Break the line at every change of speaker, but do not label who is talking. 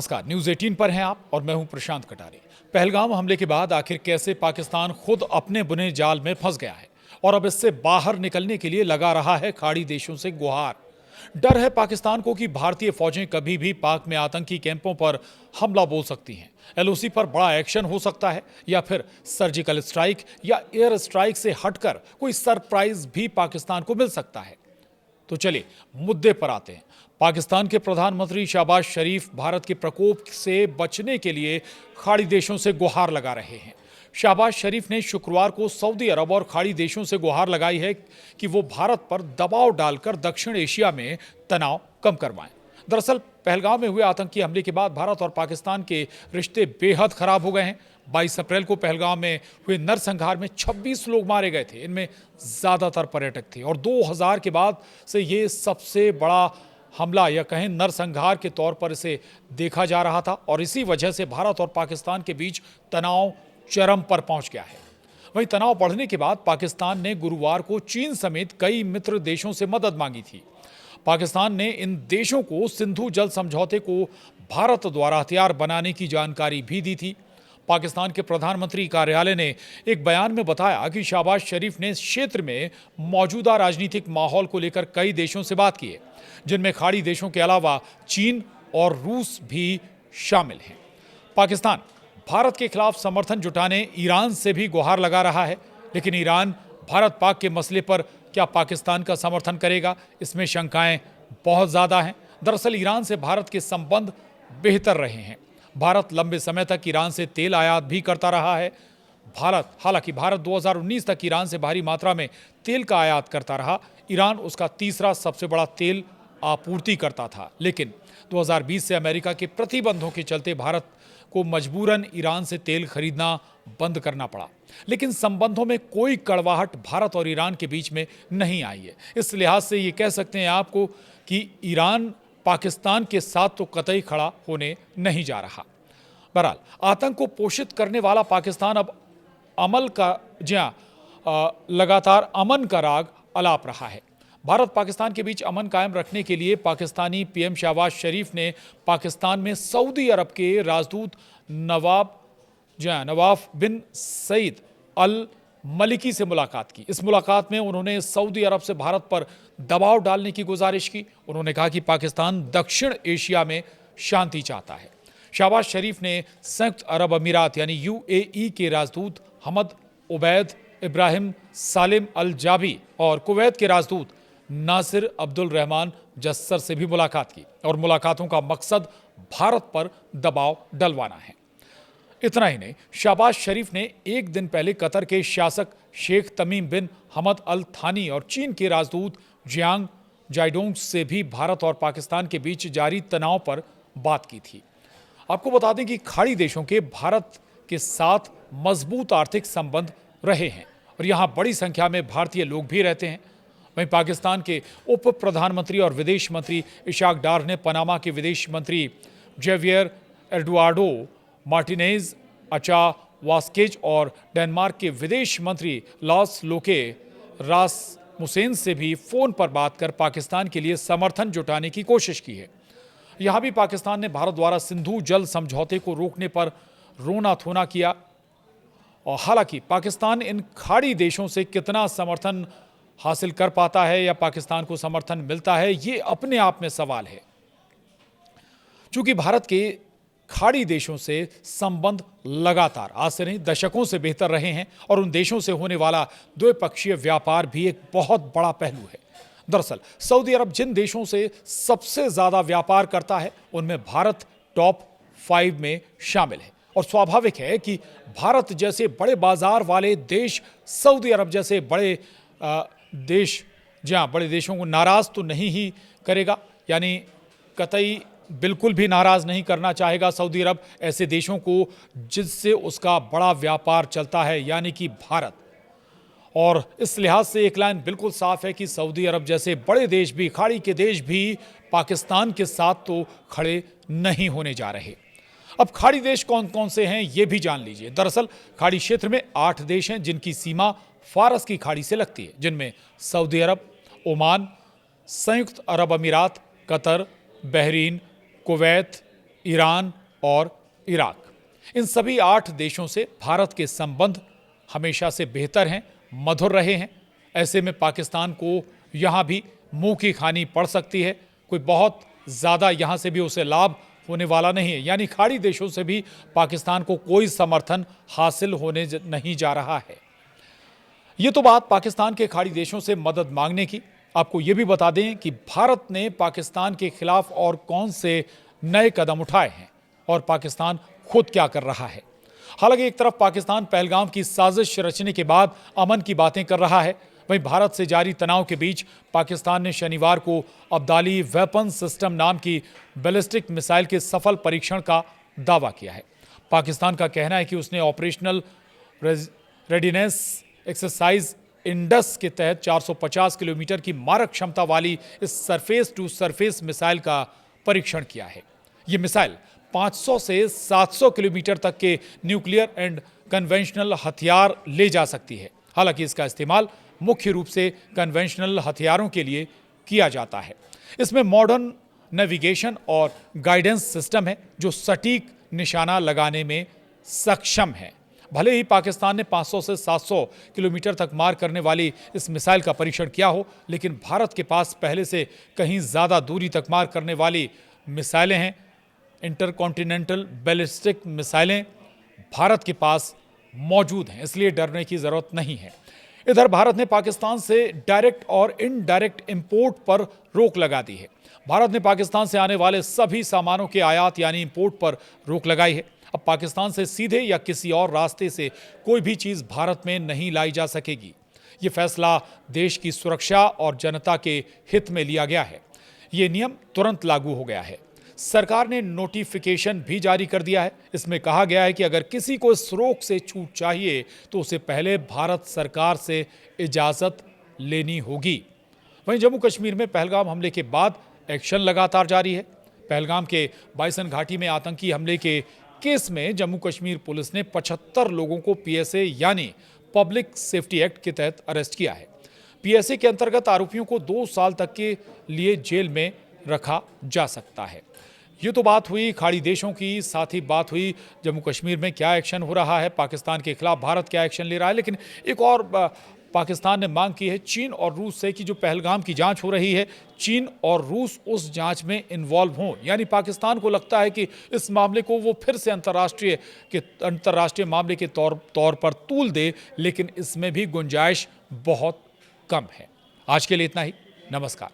नमस्कार, न्यूज 18 पर हैं आप और मैं हूं प्रशांत कटारे। पहलगाम हमले के बाद आखिर कैसे पाकिस्तान खुद अपने बुने जाल में फंस गया है और अब इससे बाहर निकलने के लिए लगा रहा है खाड़ी देशों से गुहार। डर है पाकिस्तान को कि भारतीय फौजें कभी भी पाक में आतंकी कैंपों पर हमला बोल सकती हैं। एलओसी पर बड़ा एक्शन हो सकता है या फिर सर्जिकल स्ट्राइक या एयर स्ट्राइक से हटकर कोई सरप्राइज भी पाकिस्तान को मिल सकता है। तो चलिए मुद्दे पर आते हैं। पाकिस्तान के प्रधानमंत्री शहबाज शरीफ भारत के प्रकोप से बचने के लिए खाड़ी देशों से गुहार लगा रहे हैं। शहबाज शरीफ ने शुक्रवार को सऊदी अरब और खाड़ी देशों से गुहार लगाई है कि वो भारत पर दबाव डालकर दक्षिण एशिया में तनाव कम करवाएं। दरअसल पहलगाम में हुए आतंकी हमले के बाद भारत और पाकिस्तान के रिश्ते बेहद खराब हो गए हैं। 22 अप्रैल को पहलगाम में हुए नरसंहार में 26 लोग मारे गए थे। इनमें ज्यादातर पर्यटक थे और 2000 के बाद से ये सबसे बड़ा हमला या कहें नरसंहार के तौर पर इसे देखा जा रहा था और इसी वजह से भारत और पाकिस्तान के बीच तनाव चरम पर पहुंच गया है। वहीं तनाव बढ़ने के बाद पाकिस्तान ने गुरुवार को चीन समेत कई मित्र देशों से मदद मांगी थी। पाकिस्तान ने इन देशों को सिंधु जल समझौते को भारत द्वारा हथियार बनाने की जानकारी भी दी थी। पाकिस्तान के प्रधानमंत्री कार्यालय ने एक बयान में बताया कि शहबाज शरीफ ने इस क्षेत्र में मौजूदा राजनीतिक माहौल को लेकर कई देशों से बात की है, जिनमें खाड़ी देशों के अलावा चीन और रूस भी शामिल हैं। पाकिस्तान भारत के खिलाफ समर्थन जुटाने ईरान से भी गुहार लगा रहा है, लेकिन ईरान भारत पाक के मसले पर क्या पाकिस्तान का समर्थन करेगा, इसमें शंकाएं बहुत ज्यादा हैं। दरअसल ईरान से भारत के संबंध बेहतर रहे हैं। भारत लंबे समय तक ईरान से तेल आयात भी करता रहा है। हालांकि भारत 2019 तक ईरान से भारी मात्रा में तेल का आयात करता रहा। ईरान उसका तीसरा सबसे बड़ा तेल आपूर्ति करता था, लेकिन 2020 से अमेरिका के प्रतिबंधों के चलते भारत को मजबूरन ईरान से तेल खरीदना बंद करना पड़ा। लेकिन संबंधों में कोई कड़वाहट भारत और ईरान के बीच में नहीं आई है। इस लिहाज से ये कह सकते हैं आपको कि ईरान पाकिस्तान के साथ तो कतई खड़ा होने नहीं जा रहा। बहरहाल आतंक को पोषित करने वाला पाकिस्तान अब लगातार अमन का राग अलाप रहा है। भारत पाकिस्तान के बीच अमन कायम रखने के लिए पाकिस्तानी पीएम शहबाज शरीफ ने पाकिस्तान में सऊदी अरब के राजदूत नवाफ बिन सईद अल मलिकी से मुलाकात की। इस मुलाकात में उन्होंने सऊदी अरब से भारत पर दबाव डालने की गुजारिश की। उन्होंने कहा कि पाकिस्तान दक्षिण एशिया में शांति चाहता है। शहबाज शरीफ ने संयुक्त अरब अमीरात यानी यूएई के राजदूत हमद उबैद इब्राहिम सालिम अल जाबी और कुवैत के राजदूत नासिर अब्दुल रहमान जस्सर से भी मुलाकात की और मुलाकातों का मकसद भारत पर दबाव डलवाना है। इतना ही नहीं, शहबाज शरीफ ने एक दिन पहले कतर के शासक शेख तमीम बिन हमद अल थानी और चीन के राजदूत जियांग जाइडोंग से भी भारत और पाकिस्तान के बीच जारी तनाव पर बात की थी। आपको बता दें कि खाड़ी देशों के भारत के साथ मजबूत आर्थिक संबंध रहे हैं और यहां बड़ी संख्या में भारतीय लोग भी रहते हैं। वहीं पाकिस्तान के उप प्रधानमंत्री और विदेश मंत्री इशाक डार ने पनामा के विदेश मंत्री जेवियर एडुआर्डो मार्टिनेज अचा वास्केज और डेनमार्क के विदेश मंत्री लॉस लोके रासमुसेन से भी फोन पर बात कर पाकिस्तान के लिए समर्थन जुटाने की कोशिश की है। यहां भी पाकिस्तान ने भारत द्वारा सिंधु जल समझौते को रोकने पर रोना थोना किया और हालांकि पाकिस्तान इन खाड़ी देशों से कितना समर्थन हासिल कर पाता है या पाकिस्तान को समर्थन मिलता है, ये अपने आप में सवाल है। चूंकि भारत के खाड़ी देशों से संबंध लगातार आज से नहीं दशकों से बेहतर रहे हैं और उन देशों से होने वाला द्विपक्षीय व्यापार भी एक बहुत बड़ा पहलू है। दरअसल सऊदी अरब जिन देशों से सबसे ज्यादा व्यापार करता है उनमें भारत टॉप 5 में शामिल है और स्वाभाविक है कि भारत जैसे बड़े बाजार वाले देश सऊदी अरब जैसे बड़े देशों को नाराज तो नहीं ही करेगा, यानी कतई बिल्कुल भी नाराज नहीं करना चाहेगा सऊदी अरब ऐसे देशों को जिससे उसका बड़ा व्यापार चलता है, यानी कि भारत। और इस लिहाज से एक लाइन बिल्कुल साफ है कि सऊदी अरब जैसे बड़े देश भी, खाड़ी के देश भी पाकिस्तान के साथ तो खड़े नहीं होने जा रहे। अब खाड़ी देश कौन कौन से हैं ये भी जान लीजिए। दरअसल खाड़ी क्षेत्र में 8 देश हैं जिनकी सीमा फारस की खाड़ी से लगती है, जिनमें सऊदी अरब, ओमान, संयुक्त अरब अमीरात, कतर, बहरीन, कुवैत, ईरान और इराक। इन सभी 8 देशों से भारत के संबंध हमेशा से बेहतर हैं, मधुर रहे हैं। ऐसे में पाकिस्तान को यहाँ भी मुंह की खानी पड़ सकती है। कोई बहुत ज़्यादा यहाँ से भी उसे लाभ होने वाला नहीं है, यानी खाड़ी देशों से भी पाकिस्तान को कोई समर्थन हासिल होने नहीं जा रहा है। ये तो बात पाकिस्तान के खाड़ी देशों से मदद मांगने की। आपको ये भी बता दें कि भारत ने पाकिस्तान के खिलाफ और कौन से नए कदम उठाए हैं और पाकिस्तान खुद क्या कर रहा है। हालांकि एक तरफ पाकिस्तान पहलगाम की साजिश रचने के बाद अमन की बातें कर रहा है, वहीं भारत से जारी तनाव के बीच पाकिस्तान ने शनिवार को अब्दाली वेपन सिस्टम नाम की बैलिस्टिक मिसाइल के सफल परीक्षण का दावा किया है। पाकिस्तान का कहना है कि उसने ऑपरेशनल रेडिनेस एक्सरसाइज इंडस के तहत 450 किलोमीटर की मारक क्षमता वाली इस सरफेस टू सरफेस मिसाइल का परीक्षण किया है। ये मिसाइल 500 से 700 किलोमीटर तक के न्यूक्लियर एंड कन्वेंशनल हथियार ले जा सकती है। हालांकि इसका इस्तेमाल मुख्य रूप से कन्वेंशनल हथियारों के लिए किया जाता है। इसमें मॉडर्न नेविगेशन और गाइडेंस सिस्टम है जो सटीक निशाना लगाने में सक्षम है। भले ही पाकिस्तान ने 500 से 700 किलोमीटर तक मार करने वाली इस मिसाइल का परीक्षण किया हो, लेकिन भारत के पास पहले से कहीं ज़्यादा दूरी तक मार करने वाली मिसाइलें हैं। इंटरकॉन्टिनेंटल बैलिस्टिक मिसाइलें भारत के पास मौजूद हैं, इसलिए डरने की ज़रूरत नहीं है। इधर भारत ने पाकिस्तान से डायरेक्ट और इनडायरेक्ट इंपोर्ट पर रोक लगा दी है। भारत ने पाकिस्तान से आने वाले सभी सामानों के आयात यानी इंपोर्ट पर रोक लगाई है। अब पाकिस्तान से सीधे या किसी और रास्ते से कोई भी चीज़ भारत में नहीं लाई जा सकेगी। ये फैसला देश की सुरक्षा और जनता के हित में लिया गया है। ये नियम तुरंत लागू हो गया है। सरकार ने नोटिफिकेशन भी जारी कर दिया है। इसमें कहा गया है कि अगर किसी को इस रोक से छूट चाहिए तो उसे पहले भारत सरकार से इजाज़त लेनी होगी। वहीं जम्मू कश्मीर में पहलगाम हमले के बाद एक्शन लगातार जारी है। पहलगाम के बाइसन घाटी में आतंकी हमले के केस में जम्मू कश्मीर पुलिस ने 75 लोगों को पीएसए यानी पब्लिक सेफ्टी एक्ट के तहत अरेस्ट किया है। पीएसए के अंतर्गत आरोपियों को 2 साल तक के लिए जेल में रखा जा सकता है। ये तो बात हुई खाड़ी देशों की, साथ ही बात हुई जम्मू कश्मीर में क्या एक्शन हो रहा है, पाकिस्तान के खिलाफ भारत क्या एक्शन ले रहा है। लेकिन एक और पाकिस्तान ने मांग की है चीन और रूस से कि जो पहलगाम की जांच हो रही है, चीन और रूस उस जांच में इन्वॉल्व हों। यानी पाकिस्तान को लगता है कि इस मामले को वो फिर से अंतर्राष्ट्रीय मामले के तौर पर तूल दे, लेकिन इसमें भी गुंजाइश बहुत कम है। आज के लिए इतना ही। नमस्कार।